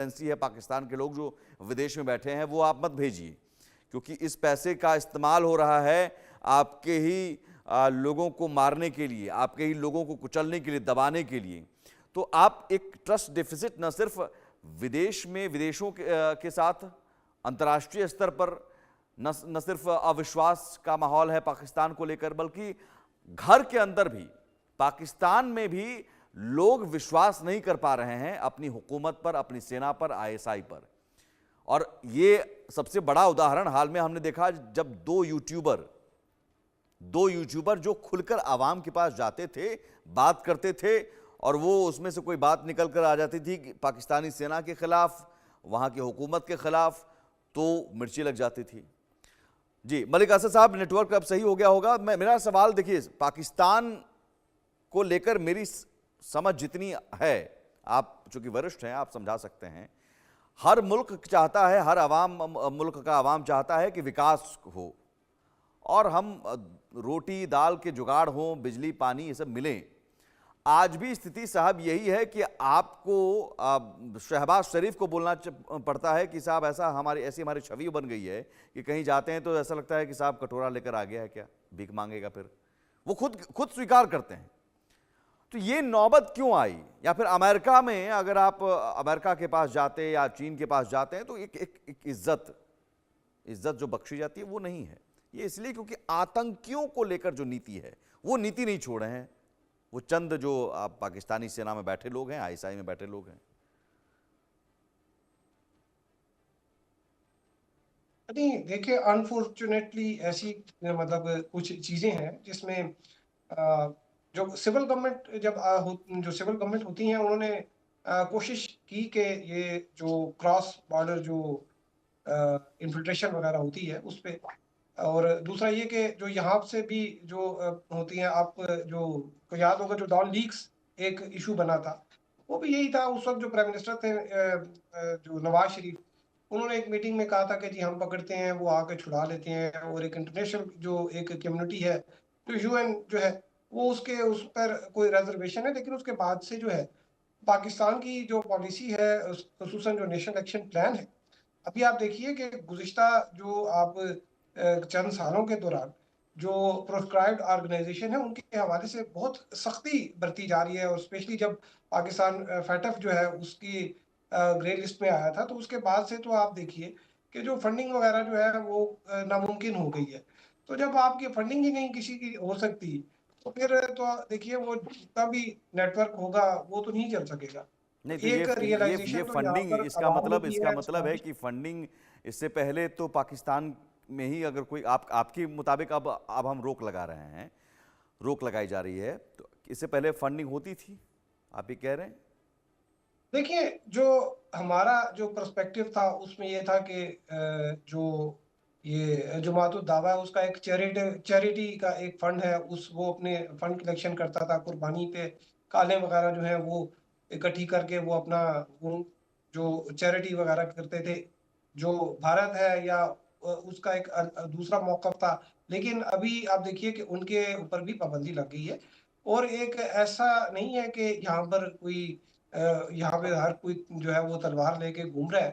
Currency है पाकिस्तान के लोग जो विदेश में बैठे हैं वो आप मत भेजिए, क्योंकि इस पैसे का इस्तेमाल हो रहा है आपके ही लोगों को मारने के लिए, आपके ही लोगों को कुचलने के लिए, दबाने के लिए। तो आप एक ट्रस्ट डेफिसिट न सिर्फ विदेश में विदेशों के साथ अंतर्राष्ट्रीय स्तर पर न सिर्फ अविश्वास का माहौल है पाकिस्तान को लेकर, बल्कि घर के अंदर भी पाकिस्तान में भी लोग विश्वास नहीं कर पा रहे हैं अपनी हुकूमत पर, अपनी सेना पर, आईएसआई पर। और ये सबसे बड़ा उदाहरण हाल में हमने देखा जब दो यूट्यूबर जो खुलकर आवाम के पास जाते थे, बात करते थे, और वो उसमें से कोई बात निकल कर आ जाती थी पाकिस्तानी सेना के खिलाफ, वहां की हुकूमत के खिलाफ, तो मिर्ची लग जाती थी। जी मलिक असद साहब, नेटवर्क अब सही हो गया होगा। मेरा सवाल देखिए, पाकिस्तान को लेकर मेरी समझ जितनी है, आप चूंकि वरिष्ठ हैं आप समझा सकते हैं, हर मुल्क चाहता है, हर मुल्क का आवाम चाहता है कि विकास हो और हम रोटी दाल के जुगाड़ हो, बिजली पानी ये सब मिले। आज भी स्थिति साहब यही है कि आपको शहबाज शरीफ को बोलना पड़ता है कि साहब ऐसी हमारी छवि बन गई है कि कहीं जाते हैं तो ऐसा लगता है कि साहब कटोरा लेकर आ गया है क्या, भीख मांगेगा। फिर वो खुद स्वीकार करते हैं। तो ये नौबत क्यों आई? या फिर अमेरिका में अगर आप अमेरिका के पास जाते या चीन के पास जाते हैं तो एक इज्जत जो बख्शी जाती है वो नहीं है। ये इसलिए क्योंकि आतंकियों को लेकर जो नीति है वो नीति नहीं छोड़े हैं वो चंद जो आप पाकिस्तानी सेना में बैठे लोग हैं, आईएसआई में बैठे लोग हैं। नहीं देखिए, अनफॉर्चुनेटली ऐसी मतलब कुछ चीजें हैं जिसमें जो सिविल गवर्नमेंट जो सिविल गवर्नमेंट होती हैं उन्होंने कोशिश की कि ये जो क्रॉस बॉर्डर जो इन्फिल्ट्रेशन वगैरह होती है उस पे, और दूसरा ये कि जो यहाँ से भी जो होती हैं, आप जो को याद होगा जो डॉन लीक्स एक इशू बना था, वो भी यही था। उस वक्त जो प्राइम मिनिस्टर थे जो नवाज शरीफ, उन्होंने एक मीटिंग में कहा था कि जी हम पकड़ते हैं, वो आके छुड़ा लेते हैं, और एक इंटरनेशनल जो एक कम्युनिटी है, तो यूएन जो है वो उस पर कोई रिजर्वेशन है। लेकिन उसके बाद से जो है पाकिस्तान की जो पॉलिसी है, खुसूसन जो नेशनल एक्शन प्लान है, अभी आप देखिए कि गुज़िश्ता जो आप चंद सालों के दौरान जो प्रोस्क्राइब्ड ऑर्गेनाइजेशन है उनके हवाले से बहुत सख्ती बरती जा रही है। और स्पेशली जब पाकिस्तान फैटफ जो है उसकी ग्रे लिस्ट में आया था, तो उसके बाद से तो आप देखिए कि जो फंडिंग वगैरह जो है वो नामुमकिन हो गई है। तो जब आपकी फंडिंग ही नहीं किसी की हो सकती, तो फिर तो देखिए वो जितना भी नेटवर्क होगा वो तो नहीं चल सकेगा। नहीं तो एक ये रियलाइजेशन तो यहाँ फंडिंग, पर आवाम में भी इसका है, मतलब है समाज। कि फंडिंग इससे पहले तो पाकिस्तान में ही अगर कोई आपके मुताबिक अब हम रोक लगा रहे हैं, रोक लगाई जा रही है, तो इससे पहले फंडिंग होती थी, आप ये कह रहे हैं? देखिए, जो हमारा जो पर्सपेक्टिव था उसमें ये था कि जो ये जुमातुल दावा है उसका एक चैरिटी का एक फंड है, उस वो अपने फंड कलेक्शन करता था, कुर्बानी पे कालें वगैरह जो है वो इकट्ठी करके वो अपना वो जो चैरिटी वगैरह करते थे। जो भारत है या उसका एक दूसरा मौक़िफ़ था। लेकिन अभी आप देखिए कि उनके ऊपर भी पाबंदी लग गई है, और एक ऐसा नहीं है कि यहाँ पर कोई यहाँ पे हर कोई जो है वो तलवार लेके घूम रहा है।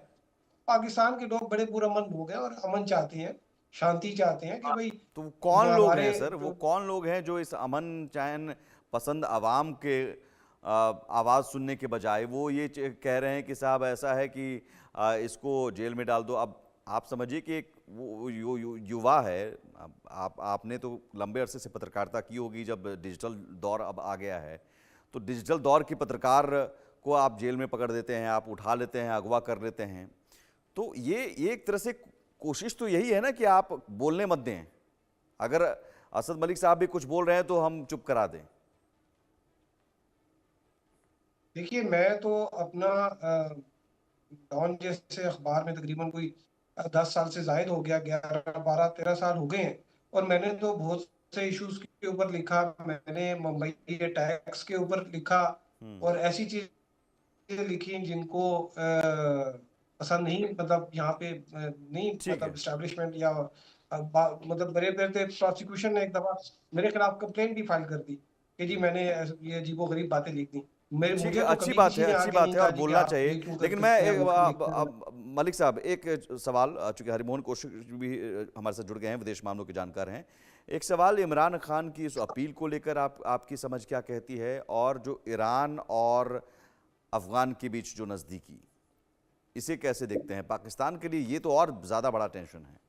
पाकिस्तान के लोग बड़े पुरअमन लोग हैं और अमन चाहते हैं, शांति चाहते हैं कि भाई तो वो जो कौन लोग हमारे हैं सर, वो जो कौन लोग हैं जो इस अमन चैन पसंद आवाम के आवाज़ सुनने के बजाय वो ये कह रहे हैं कि साहब ऐसा है कि इसको जेल में डाल दो? अब आप समझिए कि एक वो युवा है, आपने तो लंबे अरसे से पत्रकारिता की होगी, जब डिजिटल दौर अब आ गया है तो डिजिटल दौर की पत्रकार को आप जेल में पकड़ देते हैं, आप उठा लेते हैं, अगवा कर लेते हैं। तो ये एक तरह से कोशिश तो यही है ना कि आप बोलने मत दें, अगर असद मलिक साहब भी कुछ बोल रहे हैं तो हम चुप करा दें। देखिए, मैं तो अपना डॉन जैसे अखबार में तकरीबन कोई 10 साल से ज़ायद हो गया, 11 12 13 साल हो गए हैं, और मैंने तो बहुत से इश्यूज के ऊपर लिखा। मैंने मुंबई टैक्स के ऊपर लिखा, और ऐसी चीजें लिखी जिनको पसंद नहीं, मतलब यहाँ पे नहीं, ठीक मतलब है। इस्टेब्लिशमेंट या मतलब बड़े बड़े प्रोसिक्यूशन ने एक दफा मेरे खिलाफ कंप्लेंट भी फाइल कर दी कि जी मैंने ये अजीबो गरीब बातें लिख दी। मेरे ठीक है, मुझे तो अच्छी कभी बात किसी है, ने अच्छी आके बात नहीं है कहा और जी कि बोलना आप चाहिए। ये क्यों लेकिन करते मैं हैं, एक वो क्यों लिखते हैं। मलिक साहब एक सवाल, चूंकि हरिमोहन कौशिक भी हमारे साथ जुड़ गए हैं, विदेश मामलों के जानकार हैं। एक सवाल इमरान खान की इस अपील को लेकर आपकी समझ क्या कहती है, और जो ईरान और अफगान के बीच जो नज़दीकी, इसे कैसे देखते हैं? पाकिस्तान के लिए ये तो और ज़्यादा बड़ा टेंशन है।